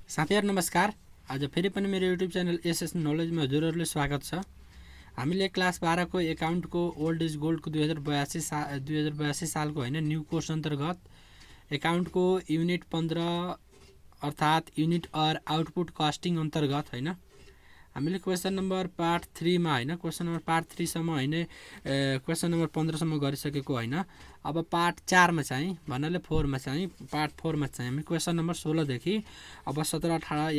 साथीहरु नमस्कार। आज फेरि पनि मेरो युट्युब च्यानल एसएस नलेजमा हजुरहरूले स्वागत छ। हामीले क्लास 12 को एकाउन्टको ओल्ड इज गोल्डको 2082 सालको हैन न्यू कोर्स अन्तर्गत एकाउन्टको युनिट 15 अर्थात युनिट और आउटपुट कस्टिङ अन्तर्गत हैन हामीले क्वेशन नम्बर पार्ट 3 मा हैन क्वेशन नम्बर पार्ट 3 सम्म हैन क्वेशन नम्बर 15 सम्म गरिसकेको हैन। अब पार्ट 4 मा चाहिँ भन्नाले 4 मा चाहिँ पार्ट 4 मा चाहिँ हामी क्वेशन नम्बर 16 देखि अब 17 18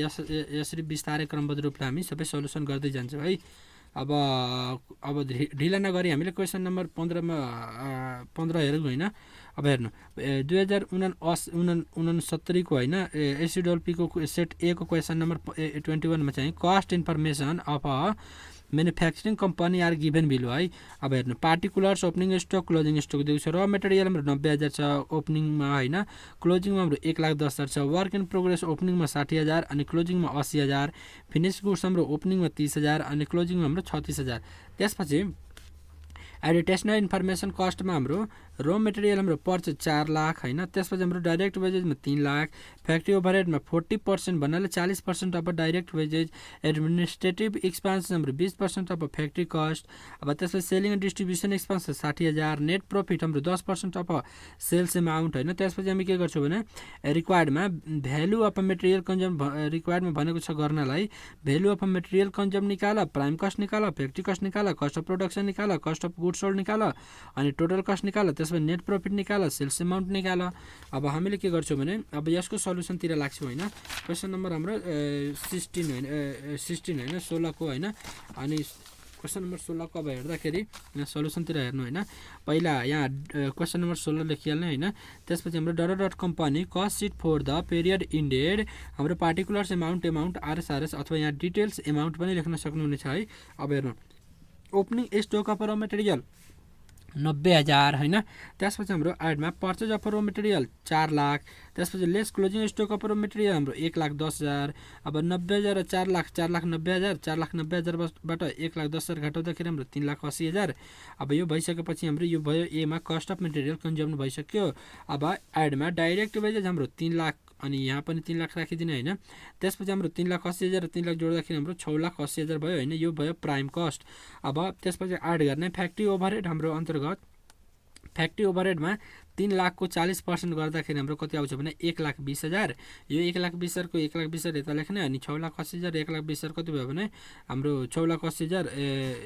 यसरी विस्तारै क्रमबद्ध रूपले हामी सबै सोलुसन गर्दै जान्छौँ है। अब ढिला नगरी हामीले क्वेशन नम्बर 15 मा 15 हेरौँ हैन। अब हेर्नु 2069 को हैन एसिडोल्पी को सेट ए को क्वेशन नम्बर 21 मा चाहिँ cost information of a manufacturing company are given below है। अब हेर्नु particulars opening stock closing stock दिएको छ। र मटेरियल हाम्रो 90,000 छ ओपनिङमा हैन, क्लोजिङमा हाम्रो 1,10,000 छ। वर्क इन प्रोग्रेस ओपनिङमा 60,000 अनि क्लोजिङमा 80,000। फिनिश गुड्स हाम्रो ओपनिङमा 30,000 अनि क्लोजिङमा हाम्रो 36,000। त्यसपछि एडिटेसनल इन्फर्मेसन कस्टमा हाम्रो रो मटेरियल हाम्रो पर्छ 4 लाख हैन। त्यसपछि हाम्रो डाइरेक्ट वेजेजमा 3 लाख, फ्याक्ट्री ओभरहेडमा 40% भन्नाले 40% of direct wages, administrative expense हाम्रो 20% अफ फ्याक्ट्री कस्ट। अब त्यसपछि selling and distribution expense 60,000, net profit हाम्रो 10% अफ सेल्स अमाउन्ट हैन। त्यसपछि हामी के गर्छौं भने रिक्वायर्डमा भ्यालु अफ मटेरियल कन्ज्युम रिक्वायर्डमा भनेको छ गर्नलाई भ्यालु अफ मटेरियल कन्ज्युम निकाल, प्राइम कस्ट निकाल, फ्याक्ट्री कस्ट निकाल, कस्ट अफ प्रोडक्सन निकाल, कस्ट अफ गुड्स सोल्ड निकाल अनि टोटल कस्ट निकाल, त्यसपछि नेट प्रॉफिट निकाल, सेल्स अमाउन्ट निकाल। अब हामीले के गर्छौं भने अब यसको सल्युसनतिर लाग्छौं हैन। क्वेशन नम्बर हाम्रो 16 हैन 16 को हैन। अनि क्वेशन नम्बर 16 को अब हेर्दाखेरि यहाँ सल्युसनतिर हेर्नु हैन। पहिला यहाँ क्वेशन नम्बर 16 लेखिहाल्नु हैन। त्यसपछि हाम्रो dot company cost sheet for the period ended हाम्रो पार्टिकुलर्स अमाउन्ट आरएसआरएस अथवा यहाँ डिटेल्स अमाउन्ट पनि लेख्न सक्नुहुनेछ है। अब हेर्नु opening stock of raw material 90,000 हैन। त्यसपछि हाम्रो एडमा purchase of raw material 4 lakh. त्यसपछि less closing stock of raw material हाम्रो 1,10,000। अब 90,000 र 4 लाख 4,90,000 4,90,000 बाट 1,10,000 घटाउँदाखेरि हाम्रो 3,80,000। अब यो भइसकेपछि हाम्रो यो भयो ए मा कस्ट अफ मटेरियल कन्ज्युम भइसक्यो। अब एडमा डाइरेक्ट वेजेज हाम्रो 3 लाख अनि यहाँ पनि 3 लाख राखिदिनु हैन। त्यसपछि हाम्रो 3,80,000 र 3 लाख जोड्दाखेरि हाम्रो 6,80,000 भयो हैन। यो भयो प्राइम कस्ट। अब त्यसपछि एड गर्ने फ्याक्ट्री ओभरहेड हाम्रो अन्तर्गत फ्याक्ट्री ओभरहेडमा 3 लाख को 40% गर्दाखेरि हाम्रो कति आउँछ भने 1,20,000। यो 1,20,000 को 1,20,000 यता लेख्ने अनि 6,80,000 1,20,000 कति भयो भने हाम्रो 6,80,000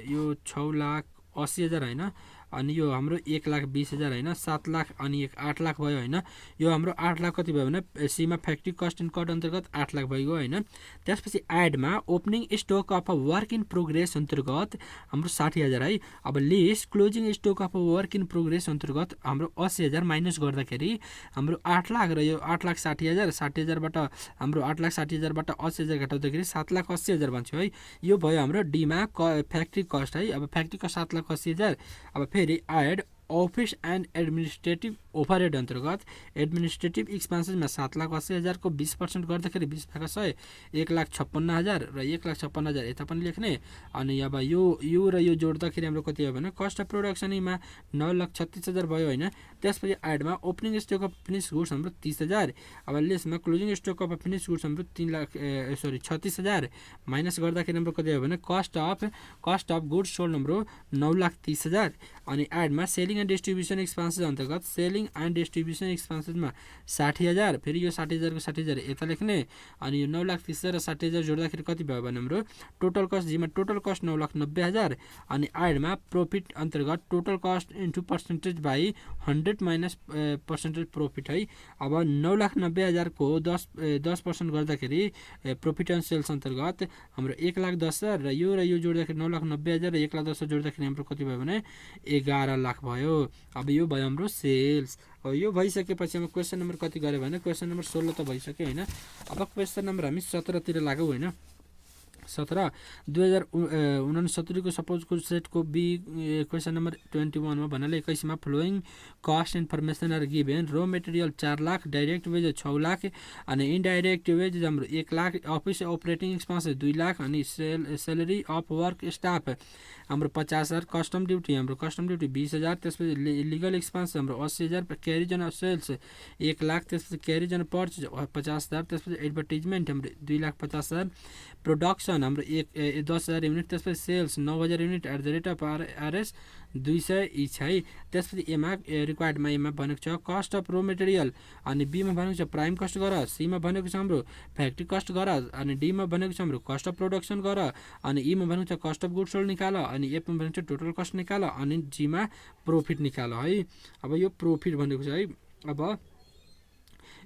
यो 6,80,000 हैन। अनि यो हाम्रो 1,20,000 हैन 7 लाख अनि 8 लाख भयो हैन। यो हाम्रो 8 लाख कति भयो भने सीमा फ्याक्ट्री कस्ट इन कट अन्तर्गत 8 लाख भइगयो हैन। त्यसपछि एडमा opening stock of work in progress अन्तर्गत हाम्रो 60,000 है। अब less closing stock of work in progress अन्तर्गत हाम्रो 80,000 माइनस गर्दाखेरि हाम्रो 8 लाख र यो 8,60,000 60,000 बाट हाम्रो 8,60,000 बाट 80,000 घटाउँदाखेरि 7,80,000 बन्छ है। यो भयो हाम्रो डी मा फ्याक्ट्री कस्ट है। अब फ्याक्ट्री कस्ट 7,80,000। अब फेरि add office and administrative overhead अन्तर्गत एडमिनिस्ट्रेटिभ एक्सपेन्सेसमा 7,80,000 को 20% गर्दाखेरि 20 भागा 100 1,56,000 र 1,56,000 यता पनि लेख्ने। अनि अब यो र यो जोड्दाखेरि हाम्रो कति हो भने कस्ट अफ प्रोडक्सनमा 9,36,000 भयो हैन। त्यसपछि एडमा opening stock of finish goods हाम्रो 30,000। अब लेसमा closing stock of finish goods हाम्रो 36,000 माइनस गर्दाखेरि हाम्रो कति हो भने कस्ट अफ गुड्स सोल्ड हाम्रो 9,30,000। अनि एडमा सेलिङ एन्ड डिस्ट्रिब्युसन एक्सपेन्सेस अन्तर्गत सेलिङ एन्ड डिस्ट्रिब्युसन एक्सपेन्सेसमा 60,000 फेरि यो 60,000 को 60,000 यता लेख्ने अनि यो 9,30,000 र 60,000 जोड्दाखेरि कति भयो भने हाम्रो टोटल कस्ट जीमा टोटल कस्ट 9,90,000। अनि एडमा प्रॉफिट अन्तर्गत total cost into percentage by 100 minus percentage profit है। अब 9,90,000 को 10% गर्दाखेरि प्रॉफिट अन सेल्स अन्तर्गत हाम्रो 1,10,000 र यो जोड्दाखेरि 9,90,000 र 1,10,000 जोड्दाखेरि हाम्रो कति भयो भने 11 लाख भयो। अब यो भयो हाम्रो सेल्स। यो भइसकेपछि हम क्वेशन नम्बर कति गरे भने क्वेशन नम्बर 16 त भइसक्यो हैन। अब क्वेशन नम्बर हामी 17 तिर लागौ हैन। 17 2069 को सपोजको सेटको बी क्वेसन नम्बर 21 मा भन्नाले 21 मा following cost information are given raw material 4 lakh direct wages 6 lakh अनि इन्डाइरेक्ट वेजेस हाम्रो 1 lakh office operating expenses 2 lakh अनि सेलेरी अफ वर्क स्टाफ हाम्रो 50,000 कस्टम ड्युटी हाम्रो कस्टम ड्युटी 20,000 त्यसपछि लिगल एक्सपेन्स हाम्रो 80,000 क्यारिज अन सेल्स 1 लाख त्यसपछि क्यारिज अन पर्चेज 50,000 त्यसपछि एडभर्टिजमेन्ट हाम्रो 2,50,000 प्रोडक्सन हाम्रो 10,000 युनिट त्यसपछि sales 9,000 unit at the rate of R S 200 each है। त्यसपछि एमा रिक्वायर्डमा एमा भनेको छ कस्ट अफ रो मेटेरियल अनि बीमा भनेको छ प्राइम कस्ट गर सीमा भनेको छ हाम्रो फ्याक्ट्री कस्ट गर अनि डीमा भनेको छ हाम्रो कस्ट अफ प्रोडक्सन गर अनि ईमा भनेको छ कस्ट अफ गुड्स सोल्ड निकाल अनि एफमा भनेको छ टोटल कस्ट निकाल अनि जीमा प्रोफिट निकाल है। अब यो प्रोफिट भनेको छ है। अब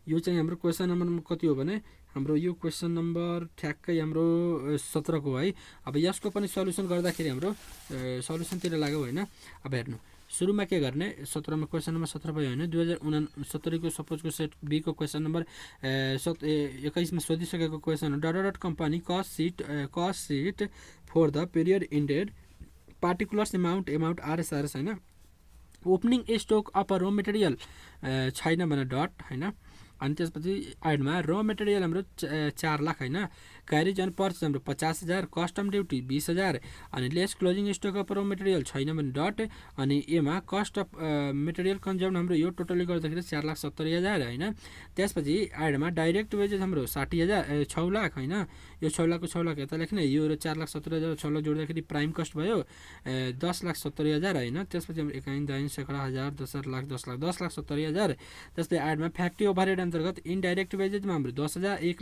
यो चाहिँ हाम्रो क्वेसन नम्बर कति हो भने हाम्रो यो क्वेसन नम्बर ठ्याक्कै हाम्रो 17 को है। अब यसको पनि सल्युसन गर्दाखेरि हाम्रो सल्युसनतिर लाग्यो होइन। अब हेर्नु सुरुमा के गर्ने 17 मा क्वेसन नम्बर 17 भयो होइन 2069 को सपोजको सेट बी को क्वेसन नम्बर 21 मा सोधिसकेको question dot company cost sheet for the period ended particulars amount RS होइन opening stock of raw material छैन भने डट होइन अनि त्यसपछि एडमा र मेटेरियल हाम्रो 4 लाख होइन क्यारिज एन्ड पर्चेज हाम्रो 50,000 कस्टम ड्युटी 20,000 अनि less closing stock of raw material छैन भने डट अनि एमा कस्ट अफ मेटेरियल कन्ज्युम हाम्रो यो टोटली गर्दाखेरि 4,70,000 होइन। त्यसपछि एडमा डाइरेक्ट वेजेस हाम्रो 60,000 6 लाख होइन यो 6 लाखको 6 लाख यता लेख्ने यो 4,70,000 6 लाख जोड्दाखेरि प्राइम कस्ट भयो 10,70,000 होइन। त्यसपछि हाम्रो 51 दाइन सैकडा हजार 10 लाख 10,70,000 त्यसपछि एडमा फ्याक्ट्री ओभरहेड अन्तर्गत इन्डाइरेक्ट वेजेसमा हाम्रो 10,000 1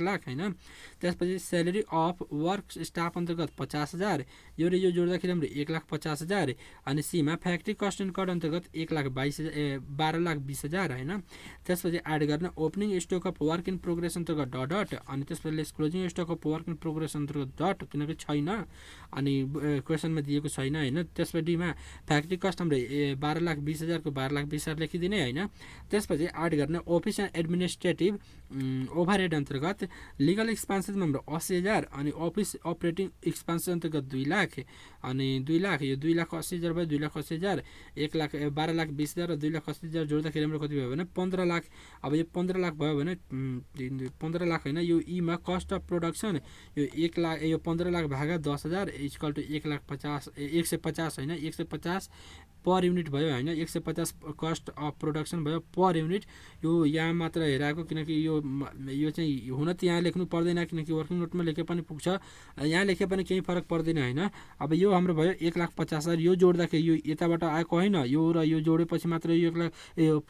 लाख होइन। त्यसपछि सेलेरी अफ वर्क स्टाफ अन्तर्गत 50,000 यो र यो जोड्दाखेरि हाम्रो 1,50,000 अनि सीमा फ्याक्ट्री कस्ट एन्ड कट अन्तर्गत 12,20,000 होइन। त्यसपछि एड गर्न opening stock of work in progress अन्तर्गत डट अनि त्यसपछि less closing stock of work in progress अन्तर्गत डट किनकि छैन अनि क्वेसनमा दिएको छैन होइन। त्यसपछि डीमा फ्याक्ट्री कस्ट हाम्रो 12,20,000 को 12,20,000 लेखिदिने होइन। त्यसपछि एड गर्न अफिस एन्ड एडमिनिस्ट्रेटिभ ओभरहेड अन्तर्गत लिगल एक्सपेन्सेसमा हाम्रो 80,000 अनि अफिस अपरेटिङ एक्सपेन्सेस अन्तर्गत 2 लाख अनि 2 लाख यो 2,80,000 भयो 2,80,000 12,20,000 र 2,80,000 जोड्दाखेरि हाम्रो कति भयो भने 15 लाख। अब यो 15 लाख भयो भने 15 लाख होइन यो ईमा कस्ट अफ प्रोडक्सन यो 1 लाख यो 15 लाख भागा 10,000 इक्वल टु 1,50 होइन 150 पर युनिट भयो होइन 150 कस्ट अफ प्रोडक्सन भयो पर युनिट। यो यहाँ मात्र हेराएको किनकि यो चाहिँ हुन त यहाँ लेख्नु पर्दैन किनकि वर्किङ नोटमा लेखे पनि पुग्छ यहाँ लेखे पनि केही फरक पर्दैन होइन। अब यो हाम्रो भयो 1,50,000 यो जोड्दाखेरि यो यताबाट आएको होइन यो र यो जोडेपछि मात्र यो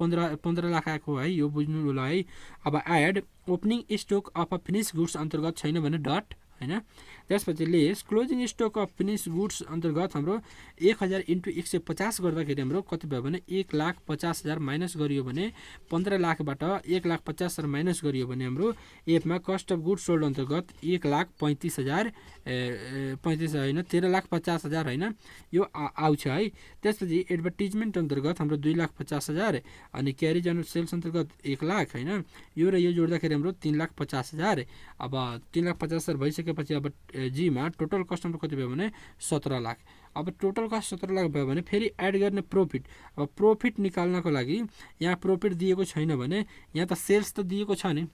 15 लाख आएको है यो बुझ्नु होला है। अब add opening stock of finish goods अन्तर्गत छैन भने डट होइन। त्यसपछि less closing stock of finish goods अन्तर्गत हाम्रो 1,000 × 150 गर्दाखेरि हाम्रो कति भयो भने 1,50,000 माइनस गरियो भने 15 लाखबाट 1,50,000 माइनस गरियो भने हाम्रो एफमा कस्ट अफ गुड्स सोल्ड अन्तर्गत 1,35,000 होइन 13,50,000 होइन यो आउँछ है। त्यसपछि एडभर्टिजमेन्ट अन्तर्गत हाम्रो 2,50,000 अनि क्यारिज एन्ड सेल्स अन्तर्गत 1 लाख होइन यो र यो जोड्दाखेरि हाम्रो 3,50,000। अब 3,50,000 भइसकेपछि अब जीमा टोटल कस्ट हाम्रो कति भयो भने 17 लाख। अब टोटल कस्ट 17 लाख भयो भने फेरि एड गर्ने प्रोफिट। अब प्रोफिट निकाल्नको लागि यहाँ प्रोफिट दिएको छैन भने यहाँ त सेल्स त दिएको छ नि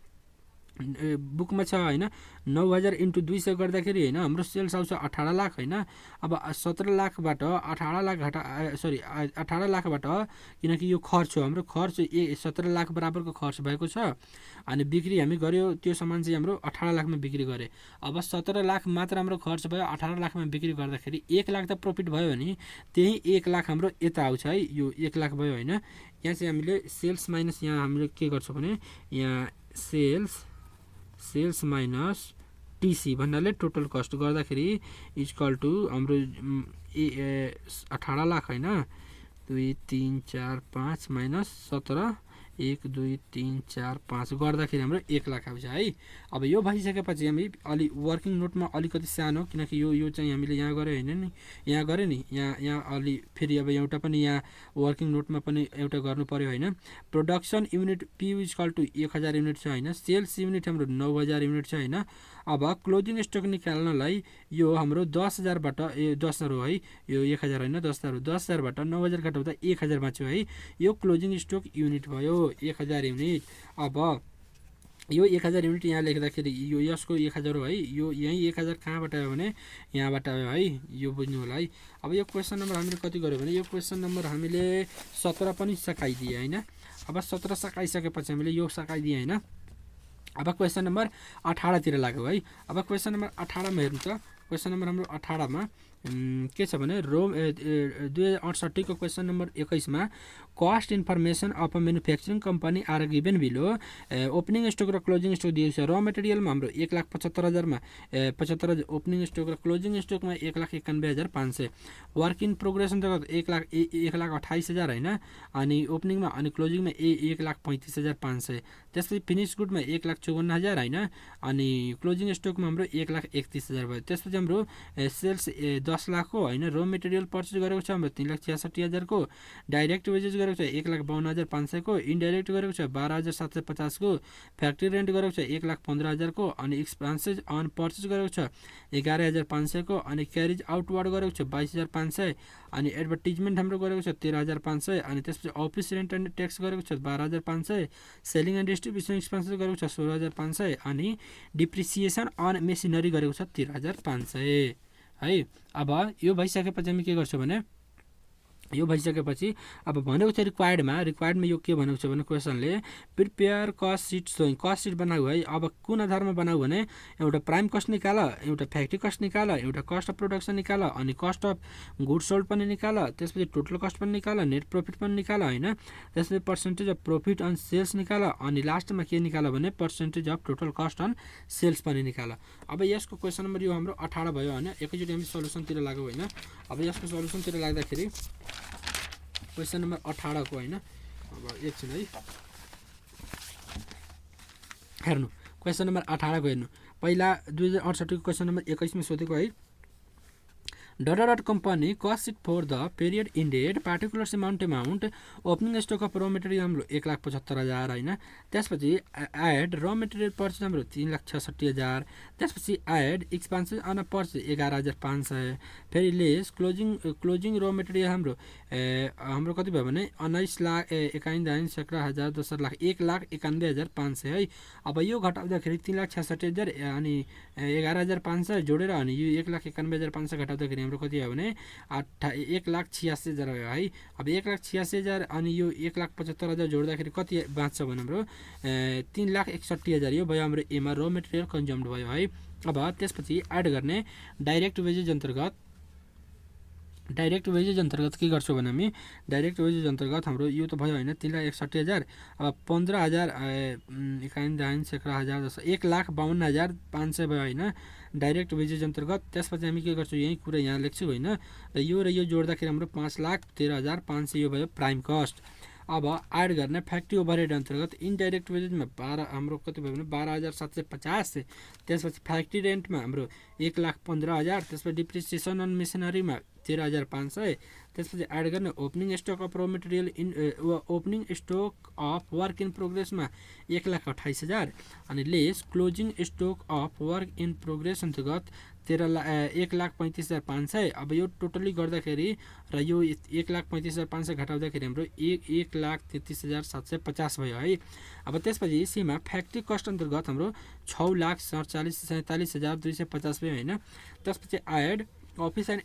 बुकमा छ होइन 9,000 × 200 गर्दाखेरि होइन हाम्रो सेल्स आउँछ 18 लाख होइन। अब 17 लाखबाट 18 लाख 18 लाखबाट किनकि यो खर्च हो हाम्रो खर्च 17 लाख बराबरको खर्च भएको छ अनि बिक्री हामी गऱ्यो त्यो सामान चाहिँ हाम्रो 18 लाखमा बिक्री गरे। अब 17 लाख मात्र हाम्रो खर्च भयो 18 लाखमा बिक्री गर्दाखेरि 1 लाख त प्रफिट भयो भने त्यही 1 लाख हाम्रो यता आउँछ है यो 1 लाख भयो होइन। यहाँ चाहिँ हामीले सेल्स माइनस यहाँ हामीले के गर्छौँ भने यहाँ सेल्स माइनस टिसी भन्नाले टोटल कस्ट गर्दाखेरि इक्वल टु हाम्रो 18 लाख होइन 2 3 4 5 माइनस 17 1 2 3 4 5 गर्दाखेरि हाम्रो 1 लाख आउँछ है। अब यो भइसकेपछि हामी अलि वर्किङ नोटमा अलिकति सानो, किनकि यो चाहिँ हामीले यहाँ गरे होइन नि, यहाँ गरे नि, यहाँ अलि फेरि अब एउटा पनि यहाँ वर्किङ नोटमा पनि एउटा गर्नु पर्यो होइन। Production unit P equal to 1000 unit छ होइन। सेल्स युनिट हाम्रो 9000 युनिट छ होइन। अब क्लोजिङ स्टक निकाल्नलाई यो हाम्रो 10,000बाट 10,000 हो है, यो 1000 होइन 10,000 हो। 10,000बाट 9,000 घटाउँदा 1000 बाँच्यो है। यो क्लोजिङ स्टक युनिट भयो 1000 युनिट। अब यो 1000 युनिट यहाँ लेख्दाखेरि यो यसको 1000 हो है। यो यहीँ 1000 कहाँबाट आयो भने यहाँबाट आयो है, यो बुझ्नु होला है। अब यो क्वेसन नम्बर हामीले कति गर्यो भने यो क्वेसन नम्बर हामीले 17 पनि सकाइदिए होइन। अब 17 सकाइसकेपछि हामीले यो सकाइदिए होइन। अब क्वेसन नम्बर 18 तिर लाग्यो है। अब क्वेसन नम्बर 18 मा हेर्नु त, क्वेसन नम्बर हाम्रो 18 मा के छ भने 2068 को क्वेसन नम्बर 21 मा cost information of a manufacturing company are given below. Opening stock र क्लोजिङ स्टक दिएको छ। र मेटेरियलमा हाम्रो 1,75,000 मा 75,000 ओपनिङ स्टक र क्लोजिङ स्टकमा 1,91,500। वर्क इन प्रोग्रेस अन्तर्गत 1,28,000 होइन, अनि ओपनिङमा अनि क्लोजिङमा 1,35,500। त्यसपछि फिनिस गुडमा 1,54,000 होइन, अनि क्लोजिङ स्टकमा हाम्रो 1,31,000 भयो। त्यसपछि हाम्रो सेल्स 10 लाख हो होइन। रो मेटेरियल पर्चेस गरेको छ हाम्रो 3,66,000 को। डाइरेक्ट वेजेस गरेको छ 1,52,500 को। इन्डाइरेक्ट गरेको छ 12,750 को। फ्याक्ट्री रेन्ट गरेको छ 1,15,000 को। अनि एक्सपेन्सेस अन पर्चेस गरेको छ 11,500 को। अनि क्यारिज आउटवर्ड गरेको छ 22,500। अनि एडभर्टिजमेन्ट हाम्रो गरेको छ 13,500। अनि त्यसपछि अफिस रेन्ट एन्ड ट्याक्स गरेको छ 12,500। सेलिङ एन्ड डिस्ट्रिब्युसन एक्सपेन्सेस गरेको छ 16,500। अनि डिप्रिसिएसन अन मेसिनरी गरेको छ 13,500 है। अब यो भइसकेपछि हामी के गर्छौँ भने यो भइसकेपछि अब भनेको छ रिक्वायर्डमा यो के भनेको छ भने क्वेसनले prepare cost sheet showing, cost sheet बनाऊ है। अब कुन आधारमा बनाऊ भने एउटा प्राइम कस्ट निकाल, एउटा फ्याक्ट्री कस्ट निकाल, एउटा कस्ट अफ प्रोडक्सन निकाल, अनि कस्ट अफ गुड सोल्ड पनि निकाल, त्यसपछि टोटल कस्ट पनि निकाल, नेट प्रफिट पनि निकाल होइन। त्यसपछि percentage of profit on sales निकाल, अनि लास्टमा के निकाल भने percentage of total cost on sales पनि निकाल। अब यसको क्वेसन नम्बर यो हाम्रो 18 भयो होइन। एकैचोटि हामी सल्युसनतिर लाग्यौँ होइन। अब यसको सल्युसनतिर लाग्दाखेरि क्वेसन नम्बर 18 को होइन। अब एकछिन है हेर्नु, क्वेसन नम्बर 18 को हेर्नु। पहिला 2068 को क्वेसन नम्बर 21 मा सोधेको है। Dot company cost sit for the period ended particular amount opening stock of raw material हाम्रो 1,75,000 होइन। त्यसपछि एड रॉ मटेरियल पर्चेस हाम्रो 3,66,000। त्यसपछि एड एक्सपेन्सेस अन पर्चेस 11,500। फेरि लेस क्लोजिङ रॉ मटेरियल हाम्रो कति भयो भने 19,51,000 दोस्रो लाख 1,91,500 है। अब यो घटाउँदाखेरि 3,66,000 अनि 11,500 जोडेर अनि यो 1,91,500 घटाउँदाखेरि हाम्रो कति आयो भने 1,86,000 भयो है। अब 1,86,000 अनि यो 1,75,000 जोड्दाखेरि कति बाँच्छ भने हाम्रो 3,61,000 यो भयो हाम्रो एमा र मेटेरियल कन्ज्युम्ड भयो है। अब त्यसपछि एड गर्ने डाइरेक्ट वेजेज अन्तर्गत के गर्छौँ भने हामी डाइरेक्ट वेजेज अन्तर्गत हाम्रो यो त भयो होइन 3,61,000। अब 15,000 11,000 जस्तो 1,52,500 भयो होइन डाइरेक्ट वेजेज अन्तर्गत। त्यसपछि हामी के गर्छौँ यही कुरा यहाँ लेख्छु होइन। र यो जोड्दाखेरि हाम्रो 5,13,500 यो भयो प्राइम कस्ट। अब एड गर्ने फ्याक्ट्री ओभरहेड अन्तर्गत इनडाइरेक्ट वेजेजमा हाम्रो कति भयो भने 12,750। त्यसपछि फ्याक्ट्री रेन्टमा हाम्रो 1,15,000। त्यसपछि डिप्रिसिएसन अन मेसिनरीमा 13,500। त्यसपछि एड गर्ने opening stock of raw material opening stock of work in प्रोग्रेसमा 1,28,000। अनि less closing stock of work in progress अन्तर्गत 1,35,500। अब यो टोटली गर्दाखेरि र यो 1,35,500 घटाउँदाखेरि हाम्रो 1,33,750 भयो है। अब त्यसपछि सीमा फ्याक्ट्री कस्ट अन्तर्गत हाम्रो 6,47,47,250 भयो होइन। त्यसपछि add office and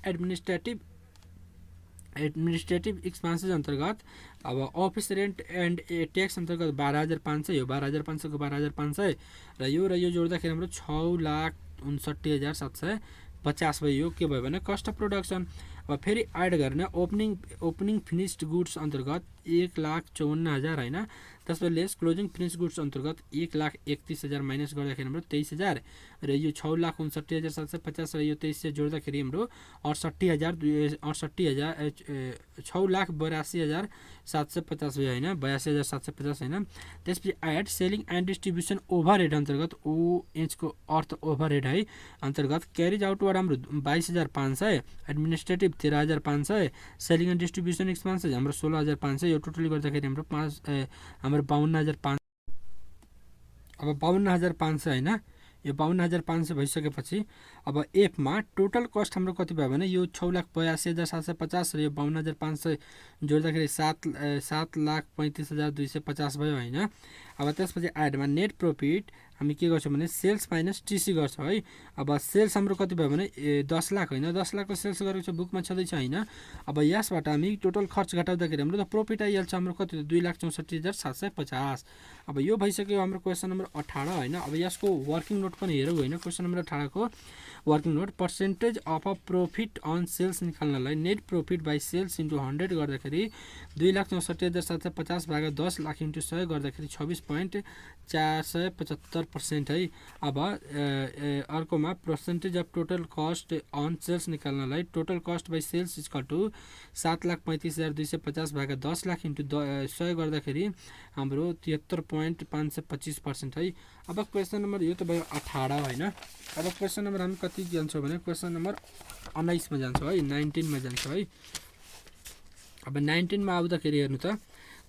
administrative expenses अन्तर्गत अब अफिस रेन्ट एन्ड ट्याक्स अन्तर्गत 12,500 यो 12,500 को 12,500 र यो जोड्दाखेरि हाम्रो 6,59,750 भयो। यो के भयो भने कस्ट अफ प्रोडक्सन। अब फेरि एड गर्ने ओपनिङ फिनिस्ड गुड्स अन्तर्गत 1,54,000 होइन। त्यसपछि लेस क्लोजिङ फिनिस गुड्स अन्तर्गत 1,31,000 माइनस गर्दाखेरि हाम्रो 23,000 र यो 6,59,750 र यो 23 जोड्दाखेरि हाम्रो 6,82,750 भयो होइन, 82,750 होइन। त्यसपछि add selling and distribution overhead अन्तर्गत ओएचको अर्थ ओभर हेड है अन्तर्गत क्यारिज आउटवर्ड हाम्रो 22,500, administrative 13,500, selling and distribution expenses हाम्रो 16,500, यो टोटली गर्दाखेरि हाम्रो 52,500 अब 52,500 होइन, यो 52,500 भइसकेपछि अब एफमा टोटल कस्ट हाम्रो कति भयो भने यो 6,82,750 र यो 52,500 जोड्दाखेरि 7,35,250 भयो होइन। अब त्यसपछि एडमा नेट प्रफिट हामी के गर्छौँ भने सेल्स माइनस टिसी गर्छौँ है। अब सेल्स हाम्रो कति भयो भने 10 लाख होइन, 10 लाखको सेल्स गरेको छ बुकमा छँदैछ होइन। अब यसबाट हामी टोटल खर्च घटाउँदाखेरि हाम्रो त प्रफिट आइहाल्छ हाम्रो कति 2,64,750। अब यो भइसक्यो हाम्रो क्वेसन नम्बर 18 होइन। अब यसको वर्किङ नोट पनि हेरौँ होइन। क्वेसन नम्बर 18 को working note percentage of a profit on sales निकाल्नलाई net profit by sales into 100 गर्दाखेरि 2,64,750 भागा 10 लाख इन्टु 100 गर्दाखेरि 26.475% है। अब अर्कोमा percentage of total cost on sales निकाल्नलाई total cost by sales equal to 7,35,250 भागा 10 लाख इन्टु 100 गर्दाखेरि हाम्रो 73.525% है। अब क्वेसन नम्बर यो त भयो 18 होइन। अब क्वेसन नम्बर हामी कति जान्छौँ भने क्वेसन नम्बर 19 मा जान्छौँ है, 19 मा जान्छौँ है। अब 19 मा आउँदाखेरि हेर्नु त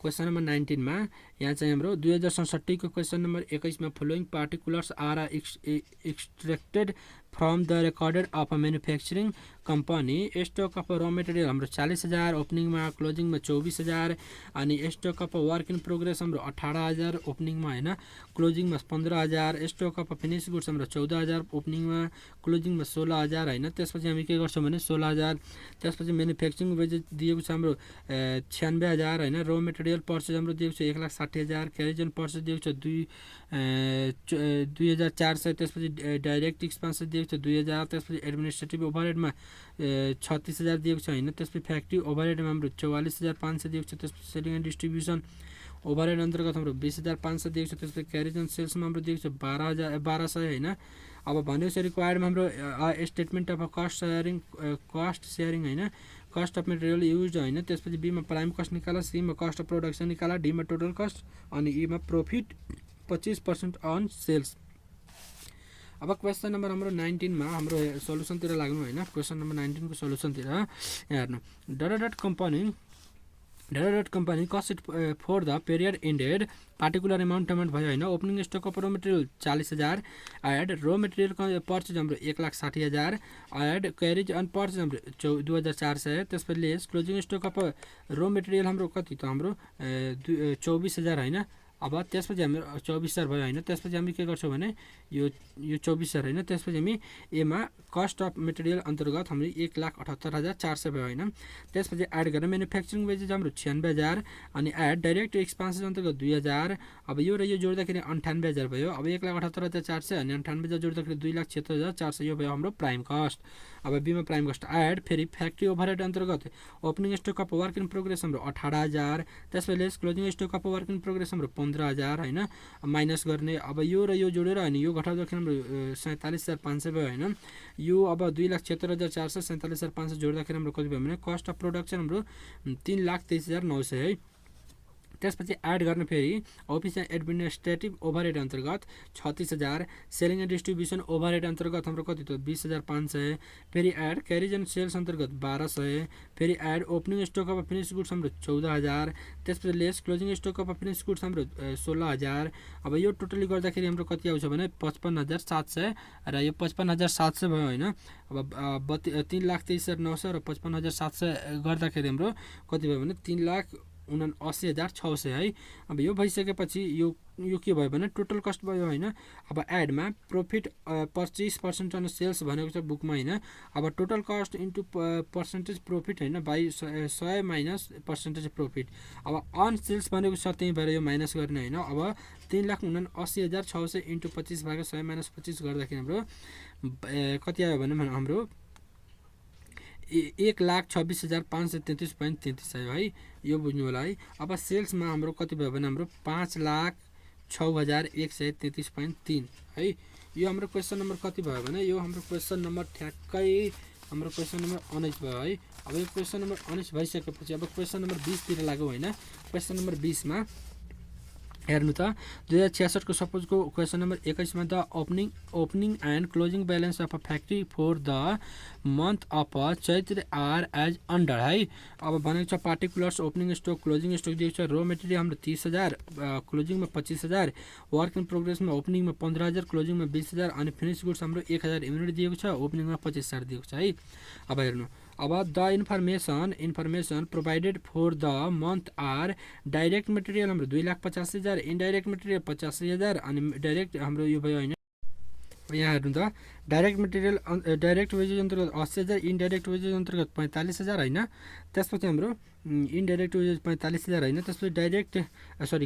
क्वेसन नम्बर 19 मा यहाँ चाहिँ हाम्रो 2067 को क्वेसन नम्बर 21 मा following particulars are extracted from the recorded of a manufacturing company. Stock of raw material हाम्रो 40,000, ओपनिंग में क्लोजिंग में 24,000 अनि stock of work in progress हाम्रो 18,000 ओपनिंग में होइन, क्लोजिंग में 15,000, स्टॉक अफ फिनिश गुड्स हाम्रो 14,000, ओपनिंग में क्लोजिंग में 16,000 होइन। त्यसपछि हामी के गर्छौँ भने 16,000। त्यसपछि म्यानुफ्याक्चरिङ वेजेस दिएको छ हाम्रो 96,000 होइन। रॉ मटेरियल पर्चेज हाम्रो दिएको छ 1,60,000, क्यारिजन पर्चेज दिएको छ 2,400। त्यसपछि डाइरेक्ट एक्सपेन्सेस दिएको छ 2,000। त्यसपछि एडमिनिस्ट्रेटिभ ओभरहेडमा 36,000 दिएको छ होइन। त्यसपछि फ्याक्ट्री ओभरहेडमा हाम्रो 44,500 दिएको छ। त्यसपछि सेलिङ एन्ड डिस्ट्रिब्युसन ओभरहेड अन्तर्गत हाम्रो 20,500 दिएको छ। त्यसपछि क्यारिजन सेल्समा हाम्रो दिएको छ 12,000 होइन। अब भनेपछि रिक्वायर्डमा हाम्रो स्टेटमेन्ट अफ कस्ट सेयरिङ होइन, कस्ट अफ मटेरियल युज होइन। त्यसपछि बीमा प्राइम कस्ट निकाला, सीमा कस्ट अफ प्रोडक्सन निकाला, डीमा टोटल कस्ट अनि ईमा प्रॉफिट 25% अन सेल्स। अब क्वेसन नम्बर हाम्रो 19 मा हाम्रो सोलुसनतिर लाग्नु होइन। क्वेसन नम्बर 19 को सोलुसनतिर हेर्नु। Dot company cost for the period ended particular amount भयो होइन। Opening stock of raw material 40,000, add raw material purchase हाम्रो 1,60,000, एड क्यारिज अन पर्चेज हाम्रो 2,400। त्यसपछि less closing stock of raw material हाम्रो कति त हाम्रो 24,000 होइन। अब त्यसपछि हाम्रो 24,000 भयो होइन। त्यसपछि हामी के गर्छौँ भने यो 24,000 होइन। त्यसपछि हामी एमा कस्ट अफ मटेरियल अन्तर्गत हाम्रो 1,78,400 भयो होइन। त्यसपछि एड गरेर म्यानुफ्याक्चरिङ वेजेस हाम्रो 96,000 अनि एड डाइरेक्ट एक्सपेन्सेस अन्तर्गत 2,000। अब यो र यो जोड्दाखेरि 98,000 भयो। अब 1,78,400 अनि 98,000 जोड्दाखेरि 2,76,400 यो भयो हाम्रो प्राइम कस्ट। अब बीमा प्राइम कस्ट एड फेरि फ्याक्ट्री ओभरहेड अन्तर्गत opening stock of work in progress हाम्रो 18,000। त्यसपछि less closing stock of work in progress हाम्रो 15,000 होइन, माइनस गर्ने। अब यो र यो जोडेर अनि यो घटाउँदाखेरि हाम्रो 47,500 भयो होइन। यो अब 2,76,400 47,500 जोड्दाखेरि हाम्रो कति भयो भने कस्ट अफ प्रोडक्सन हाम्रो 3,23,900 है। त्यसपछि एड गर्ने फेरि अफिस एडमिनिस्ट्रेटिभ ओभरहेड अन्तर्गत 36,000, सेलिङ एन्ड डिस्ट्रिब्युसन ओभरहेड अन्तर्गत हाम्रो कति त 20,500, फेरि एड क्यारिज एन्ड सेल्स अन्तर्गत 1,200, फेरि add opening stock of finish goods हाम्रो 14,000, त्यसपछि less closing stock of finish goods हाम्रो 16,000। अब यो टोटली गर्दाखेरि हाम्रो कति आउँछ भने 55,700 र यो 55,700 भयो होइन। अब 3,23,900 र 55,700 गर्दाखेरि हाम्रो कति भयो भने 3,79,600 है। अब यो भइसकेपछि यो के भयो भने टोटल कस्ट भयो होइन। अब एडमा प्रफिट 25% अन सेल्स भनेको छ बुकमा होइन। अब total cost into percentage profit होइन बाई 100 माइनस पर्सेन्टेज प्रफिट। अब अन सेल्स भनेको छ त्यही भएर यो माइनस गर्ने होइन। अब 3,79,600 इन्टु 25 भागा 100 माइनस 25 गर्दाखेरि हाम्रो कति आयो भने हाम्रो 1,26,533.33 आयो है, यो बुझ्नु होला है। अब सेल्समा हाम्रो कति भयो भने हाम्रो 5,06,133.3 है। यो हाम्रो क्वेसन नम्बर कति भयो भने यो हाम्रो क्वेसन नम्बर ठ्याक्कै हाम्रो क्वेसन नम्बर 19 भयो है। अब यो क्वेसन नम्बर 19 भइसकेपछि अब क्वेसन नम्बर 20 तिर लाग्यौँ होइन। क्वेसन नम्बर 20 मा हेर्नु त 2066 को सपोज को क्वेसन नम्बर 21 मा the opening and closing balance of a factory for the month of Chaitra are as under है। अब भनेको छ particulars opening stock closing stock दिएको छ। रो मेटेरियल हाम्रो 30,000, क्लोजिङमा 25,000, वर्क इन प्रोग्रेसमा ओपनिङमा 15,000, क्लोजिङमा 20,000 अनि फिनिस गुड्स हाम्रो 1,000 युनिट दिएको छ, ओपनिङमा 25,000 दिएको छ है। अब हेर्नु अब the information provided for the month are direct material हाम्रो 2,85,000, इनडाइरेक्ट मटेरियल 85,000 अनि डाइरेक्ट हाम्रो यो भयो होइन। यहाँ हेर्नु त डाइरेक्ट मटेरियल डाइरेक्ट वेजेस अन्तर्गत 80,000, इनडाइरेक्ट वेजेस अन्तर्गत 45,000 होइन। त्यसपछि हाम्रो इनडाइरेक्ट वेजेस 45,000 होइन। त्यसपछि डाइरेक्ट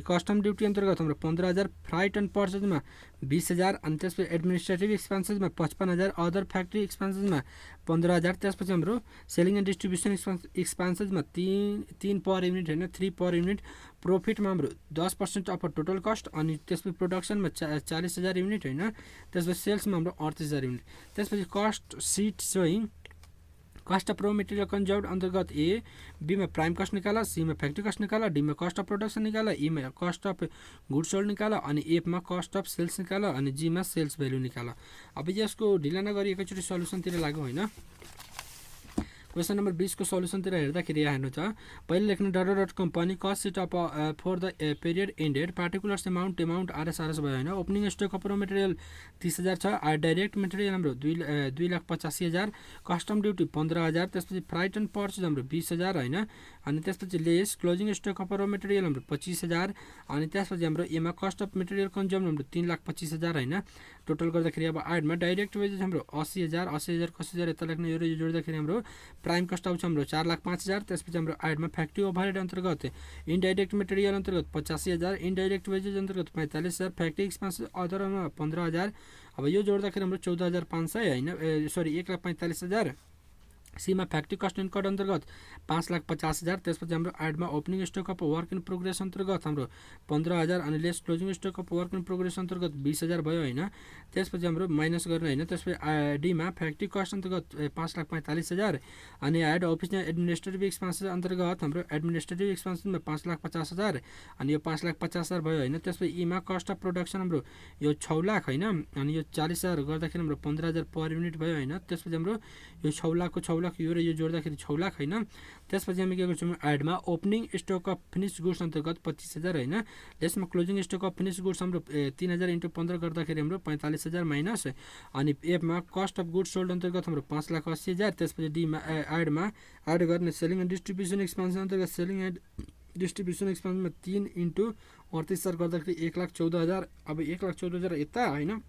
कस्टम ड्युटी अन्तर्गत हाम्रो 15,000, फ्राइट एन्ड पर्चेजमा 20,000 अनि त्यसपछि एडमिनिस्ट्रेटिभ एक्सपेन्सेसमा 55,000, अदर फ्याक्ट्री एक्सपेन्सेसमा 15,000। त्यसपछि हाम्रो सेलिङ एन्ड डिस्ट्रिब्युसन एक्सपेन्सेसमा 3 पर युनिट होइन 3 पर युनिट। प्रॉफिटमा हाम्रो 10% अफ टोटल कस्ट अनि त्यसपछि प्रोडक्सनमा 40,000 युनिट होइन। त्यसपछि सेल्समा हाम्रो 38,000 युनिट। त्यसपछि कस्ट सिट चाहिँ cost of raw material conserve अन्तर्गत ए बीमा प्राइम कस्ट निकाला, सीमा फ्याक्ट्री कस्ट निकाला, डीमा कस्ट अफ प्रोडक्सन निकाला, ईमा कस्ट अफ गुड्स सोल्ड निकाला अनि एफमा कस्ट अफ सेल्स निकाला अनि जीमा सेल्स भ्यालु निकाला। अब यसको ढिला नगरी एकैचोटि सल्युसनतिर लाग्यो होइन। क्वेसन नम्बर 20 को सल्युसनतिर हेर्दाखेरि यहाँ हेर्नु छ पहिले लेख्नु dot company cost sheet of for the period ended particulars amount R S भयो होइन। Opening stock of raw material 30,000 छ, डाइरेक्ट मेटेरियल हाम्रो 2,85,000, कस्टम ड्युटी 15,000, त्यसपछि फ्राइट एन्ड पर्चेज हाम्रो 20,000 होइन। अनि त्यसपछि less closing stock of raw material हाम्रो 25,000 अनि त्यसपछि हाम्रो एमा कस्ट अफ मेटेरियल कन्ज्युम हाम्रो 3,25,000 होइन। टोटल गर्दाखेरि अब आइडमा डाइरेक्ट वेजेस हाम्रो 80,000 कसरी यता लेख्नु यो जोड्दाखेरि हाम्रो प्राइम कस्ट आउँछ हाम्रो 4,05,000। त्यसपछि हाम्रो आइडमा फ्याक्ट्री ओभरहेड अन्तर्गत इनडाइरेक्ट मेटेरियल अन्तर्गत 85,000, इनडाइरेक्ट वेजेस अन्तर्गत 45,000, फ्याक्ट्री एक्सपेन्स अदरमा 15,000। अब यो जोड्दाखेरि हाम्रो 14,500 होइन 1,45,000। सीमा फ्याक्ट्री कस्ट इन्कट अन्तर्गत 5,50,000। त्यसपछि हाम्रो आइडमा opening stock of work in progress अन्तर्गत हाम्रो 15,000 अनि less closing stock of work in progress अन्तर्गत 20,000 भयो होइन। त्यसपछि हाम्रो माइनस गर्ने होइन। त्यसपछि डीमा फ्याक्ट्री कस्ट अन्तर्गत 5,45,000 अनि एड अफिस एडमिनिस्ट्रेटिभ एक्सपेन्सेस अन्तर्गत हाम्रो एडमिनिस्ट्रेटिभ एक्सपेन्सेसमा 5,50,000 अनि यो 5,50,000 भयो होइन। त्यसपछि ईमा कस्ट अफ प्रोडक्सन हाम्रो यो 6 लाख होइन अनि यो 40,000 गर्दाखेरि हाम्रो 15,000 पर युनिट भयो होइन। त्यसपछि हाम्रो यो 6 लाखको 6 लाख यो र यो जोड्दाखेरि 6 लाख होइन। त्यसपछि हामी के गर्छौँ आइडमा opening stock of finish goods अन्तर्गत 25,000 होइन। यसमा closing stock of finish goods हाम्रो 3,000 × 15 गर्दाखेरि हाम्रो 45,000 माइनस अनि एफमा कस्ट अफ गुड्स सोल्ड अन्तर्गत हाम्रो 5,80,000। त्यसपछि डीमा आइडमा एड गर्ने सेलिङ एन्ड डिस्ट्रिब्युसन एक्सपेन्स अन्तर्गत सेलिङ एन्ड डिस्ट्रिब्युसन एक्सपेन्समा 3 × 38,000 गर्दाखेरि 1,14,000। अब 1,14,000 यता होइन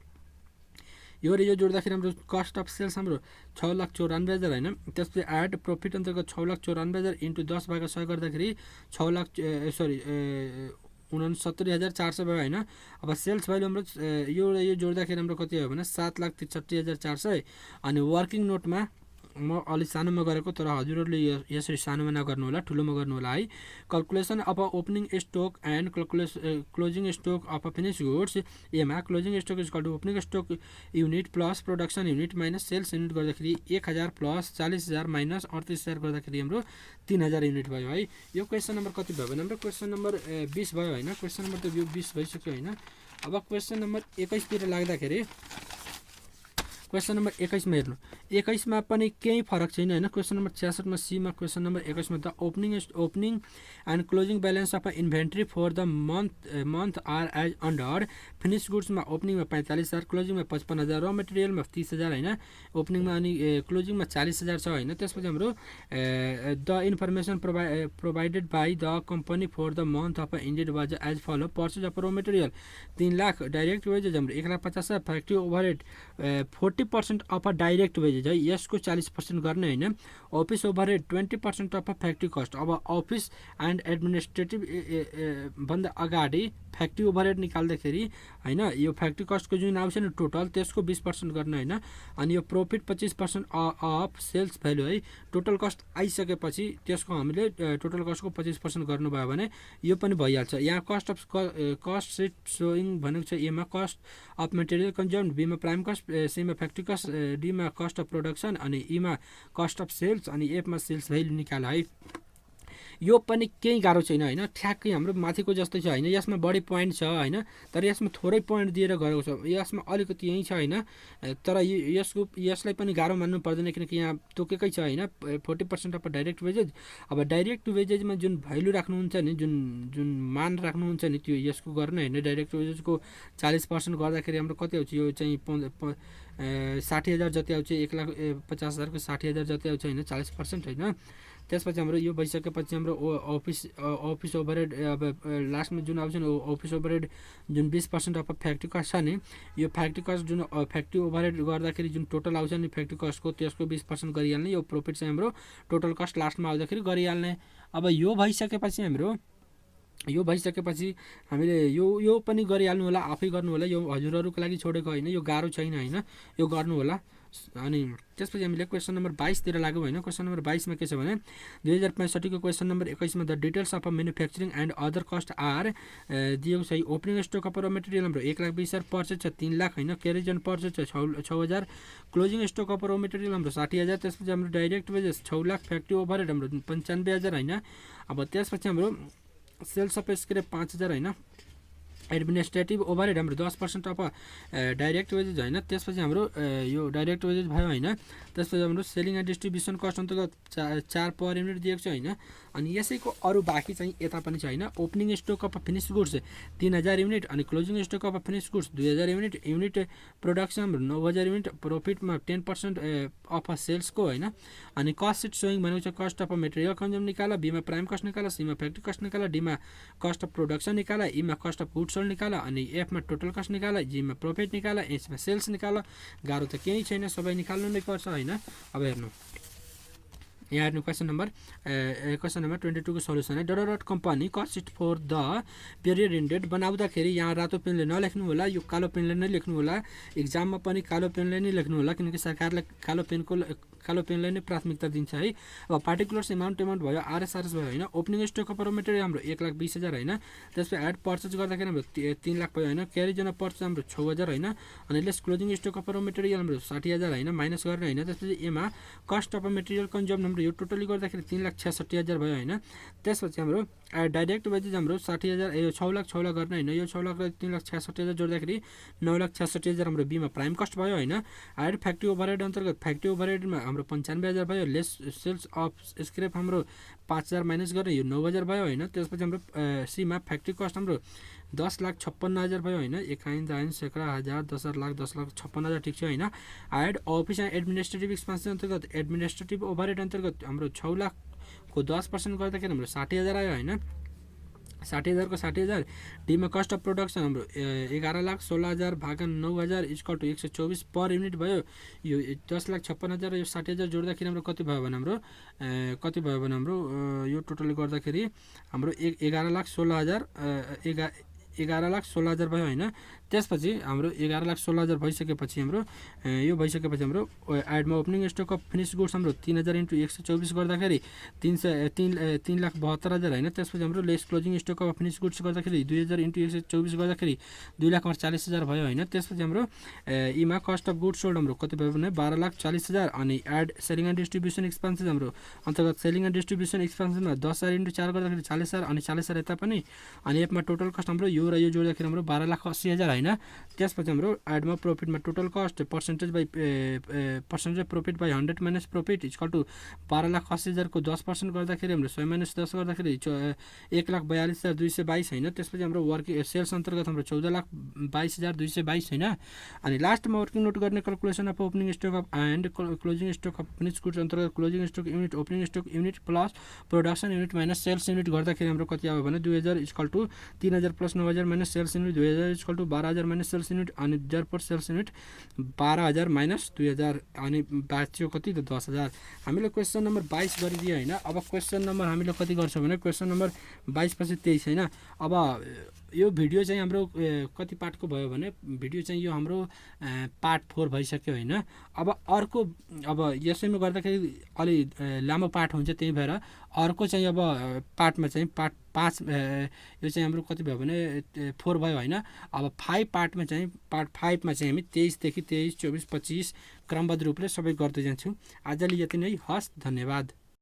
यो र यो जोड्दाखेरि हाम्रो कस्ट अफ सेल्स हाम्रो 6,94,000 होइन। त्यसपछि एड प्रफिट अन्तर्गत 6,94,000 × 10/100 गर्दाखेरि 69,400 भयो होइन। अब सेल्स भ्यालु हाम्रो यो र यो जोड्दाखेरि हाम्रो कति भयो भने 7,63,400 अनि वर्किङ नोटमा म अलिक सानोमा गरेको तर हजुरहरूले यसरी सानोमा नगर्नु होला ठुलोमा गर्नु होला है। Calculation of opening stock and closing stock of finish goods एमा closing stock is equal to opening stock unit plus production unit minus sales unit गर्दाखेरि 1,000 प्लस 40,000 माइनस 38,000 गर्दाखेरि हाम्रो 3,000 युनिट भयो है। यो क्वेसन नम्बर कति भयो भने हाम्रो क्वेसन नम्बर 20 भयो होइन। क्वेसन नम्बर त यो 20 भइसक्यो होइन। अब क्वेसन नम्बर 21 तिर लाग्दाखेरि क्वेसन नम्बर 21 मा हेर्नु 21 मा पनि केही फरक छैन होइन। क्वेसन नम्बर 66 मा सी मा क्वेसन नम्बर 21 मा the opening and closing balance of inventory for the month are as under finish गुड्समा ओपनिङमा 45,000, क्लोजिङमा 55,000, र मेटेरियलमा 30,000 होइन, ओपनिङमा अनि क्लोजिङमा 40,000 छ होइन। त्यसपछि हाम्रो the information provided by the company for the month of ended was as follow purchase of raw material 3 lakh, direct wages हाम्रो 1,50,000, factory overhead 40% of direct wages है यसको 40% गर्ने होइन। Office overhead 20% of factory cost. अब अफिस एन्ड एडमिनिस्ट्रेटिभ भन्दा अगाडि factory overhead निकाल्दाखेरि हैन यो फ्याक्ट्री कस्टको जुन आउँछ नि टोटल त्यसको 20% गर्न हैन अनि यो प्रॉफिट 25% अफ सेल्स भ्यालु है टोटल कस्ट आइसकेपछि त्यसको हामीले टोटल कस्टको 25% गर्नुभयो भने यो पनि भइहाल्छ। यहाँ कस्ट सिट सोइङ भनेको छ एमा कस्ट अफ मटेरियल कन्ज्युम्ड, बीमा प्राइम कस्ट, सीमा फ्याक्ट्री कस्ट, डीमा कस्ट अफ प्रोडक्सन अनि ईमा कस्ट अफ सेल्स अनि एफमा सेल्स भ्यालु निकाल है। यो पनि केही गाह्रो छैन हैन, ठ्याक्कै हाम्रो माथिको जस्तै छ हैन। यसमा बढी पोइन्ट छ हैन, तर यसमा थोरै पोइन्ट दिएर गरेको छ, यसमा अलिकति यही छ हैन। तर यसलाई पनि गाह्रो मान्नु पर्दैन किनकि यहाँ तोकेकै छ हैन 40% अफ डाइरेक्ट वेजेज। अब डाइरेक्ट वेजेजमा जुन भ्यालु राख्नुहुन्छ नि, जुन मान राख्नुहुन्छ नि त्यो यसको गर्न हैन। डाइरेक्ट वेजेजको 40% गर्दाखेरि हाम्रो कति आउँछ, यो चाहिँ 60,000 जति आउँछ, 1,50,000 को 60,000 जति आउँछ हैन 40% हैन। त्यसपछि हाम्रो यो भइसकेपछि हाम्रो अफिस ओभरहेड अब लास्टमा जुन आउँछ नि अफिस ओभरहेड जुन 20% अफ फ्याक्ट्री कस्ट छ नि, यो फ्याक्ट्री कस्ट जुन फ्याक्ट्री ओभरहेड गर्दाखेरि जुन टोटल आउँछ नि फ्याक्ट्री कस्टको त्यसको 20% गरिहाल्ने। यो प्रॉफिट चाहिँ हाम्रो टोटल कस्ट लास्टमा आउँदाखेरि गरिहाल्ने। अब यो भइसकेपछि हामीले यो पनि गरिहाल्नु होला, आफै गर्नु होला। यो हजुरहरूको लागि छोडेको होइन, यो गाह्रो छैन हैन, यो गर्नु होला। अनि त्यसपछि हामीले क्वेसन नम्बर 22 तिर लाग्यौँ हैन। क्वेसन नम्बर 22 मा के छ भने 2065 को क्वेसन नम्बर 21 मा the details of manufacturing and other cost are दिएको छ। Opening stock of raw material हाम्रो 1,20,000 पर्चेज छ 3 लाख हैन, क्यारेज एन्ड पर्चेज छ 6,000, closing stock of raw material हाम्रो 60,000, त्यसपछि हाम्रो direct wages 6 lakh, factory overhead हाम्रो 95,000 हैन। अब त्यसपछि हाम्रो सेल्स अफ स्क्रैप 5,000 हैन, एडमिनिस्ट्रेटिभ ओभरहेड हाम्रो 10% अफ डाइरेक्ट वेजेज हैन। त्यसपछि हाम्रो यो डाइरेक्ट वेजेज भयो हैन। त्यसपछि हाम्रो सेलिङ एन्ड डिस्ट्रिब्युसन कस्ट अन्तर्गत 4 पर युनिट दिएको छ हैन। अनि यसैको अरु बाँकी चाहिँ यता पनि छ हैन। Opening stock of finish goods 3,000 unit अनि closing stock of finish goods 2,000 unit, unit production हाम्रो 9,000 युनिट, प्रॉफिटमा 10% अफ सेल्सको हैन। अनि कस्ट सिट सोइङ भनेको छ कस्ट अफ मटेरियल कन्ज्युम निकाला, बीमा प्राइम कस्ट निकाला, सीमा फ्याक्ट्री कस्ट निकाला, डीमा कस्ट अफ प्रोडक्सन निकाला, ईमा कस्ट अफ गुड्स निकाला अनि एफमा टोटल कस्ट निकाला, जीमा प्रॉफिट निकाला, एचमा सेल्स निकाला। गाह्रो त केही छैन, सबै निकाल्नु नै पर्छ हैन। अब हेर्नु यहाँ हेर्नु क्वेसन नम्बर 22 को सल्युसन है। Dot company cost sheet for the period ended बनाउँदाखेरि यहाँ रातो पेनले नलेख्नु होला, यो कालो पेनले नै लेख्नु होला। एक्जाममा पनि कालो पेनले नै लेख्नु होला किनकि सरकारले कालो पेनलाई नै प्राथमिकता दिन्छ है। अब पार्टिकुलर्स एमाउन्ट भयो, आरएसआरएस भयो हैन। Opening stock of raw material हाम्रो 1,20,000 हैन। त्यसपछि एड पर्चेज गर्दाखेरि हाम्रो 3 लाख भयो हैन। क्यारेज एन्ड पर्चेज हाम्रो 6,000 हैन। अनि less closing stock of raw material हाम्रो 60,000 हैन, माइनस गर्ने हैन। त्यसपछि एमा कस्ट अफ मटेरियल कन्ज्युम हाम्रो यो टोटली गर्दाखेरि 3,66,000 भयो हैन। त्यसपछि हाम्रो डाइरेक्ट वेजेज हाम्रो 60,000 यो 6 लाख गर्ने हैन। यो 6 लाख र 3,66,000 जोड्दाखेरि 9,66,000 हाम्रो बीमा प्राइम कस्ट भयो हैन। एड फ्याक्ट्री ओभरहेड अन्तर्गत फ्याक्ट्री ओभरहेडमा हाम्रो 95,000 भयो। लेस सेल्स अफ स्क्रैप हाम्रो 5,000 माइनस गर्ने यो 9,000 भयो हैन। त्यसपछि हाम्रो सीमा फ्याक्ट्री कस्ट हाम्रो 10,56,000 भयो हैन। 1,000 सैकडा हजार 10,000 लाख 10,56,000 ठिक छ हैन। Add office and administrative expense अन्तर्गत एडमिनिस्ट्रेटिभ ओभरहेड अन्तर्गत हाम्रो 6 लाख को 10% गर्दाखेरि हाम्रो 60,000 आयो हैन। 60,000 को 60,000, डीमा कस्ट अफ प्रोडक्सन हाम्रो 11,16,000 भागा 9,000 इक्वल टु 124 पर युनिट भयो। यो 10,56,000 र यो 60,000 जोड्दाखेरि हाम्रो कति भयो भने हाम्रो यो टोटल गर्दाखेरि हाम्रो 11,16,000 11,16,000 भयो हैन। त्यसपछि हाम्रो 11,16,000 भइसकेपछि हाम्रो एडमा opening stock of finish goods हाम्रो 3,000 × 124 गर्दाखेरि 3,72,000 हैन। त्यसपछि हाम्रो less closing stock of finish goods गर्दाखेरि 2,000 × 124 गर्दाखेरि 2,40,000 भयो हैन। त्यसपछि हाम्रो ईमा कस्ट अफ गुड्स सोल्ड हाम्रो कति भयो भने 12,40,000 अनि add selling and distribution expenses हाम्रो अन्तर्गत सेलिङ एन्ड डिस्ट्रिब्युसन एक्सपेन्सेसमा 10,000 × 4 गर्दाखेरि 40,000 अनि 40,000 यता पनि अनि एफमा टोटल कस्ट हाम्रो यो र यो जोड्दाखेरि हाम्रो 12,80,000 हैन। त्यसपछि हाम्रो एडमा प्रॉफिटमा total cost percentage profit by 100 minus profit equal to 12,80,000 को 10% गर्दाखेरि हाम्रो 100 माइनस 10 गर्दाखेरि 1,42,222 हैन। त्यसपछि हाम्रो वर्किङ सेल्स अन्तर्गत हाम्रो 14,22,222 हैन। अनि लास्टमा वर्किङ नोट गर्ने calculation of opening stock of and closing stock of finish goods अन्तर्गत closing stock unit opening stock unit plus production unit minus sales unit गर्दाखेरि हाम्रो कति आयो भने 2,000 equal to 3,000 plus 9,000 minus sales unit 2,000 equal to 12,000 12,000 minus sales unit अनि Jaipur sales unit 12,000 minus 2,000 अनि बाँच्यो कति त 10,000। हामीले क्वेसन नम्बर 22 गरिदियो होइन। अब क्वेसन नम्बर हामीले कति गर्छौँ भने क्वेसन नम्बर 22 पछि 23 होइन। अब यो भिडियो चाहिँ हाम्रो कति पार्टको भयो भने भिडियो चाहिँ यो हाम्रो पार्ट 4 भइसक्यो होइन। अब अर्को अब यसैमा गर्दाखेरि अलि लामो पार्ट हुन्छ, त्यही भएर अर्को चाहिँ अब पार्टमा चाहिँ पार्ट 5 यो चाहिँ हाम्रो कति भयो भने 4 भयो होइन। अब 5 पार्टमा चाहिँ पार्ट 5 मा चाहिँ हामी 23 देखि 23, 24, 25 क्रमबद्ध रूपले सबै गर्दै जान्छौँ। आजले यति नै, हस्, धन्यवाद।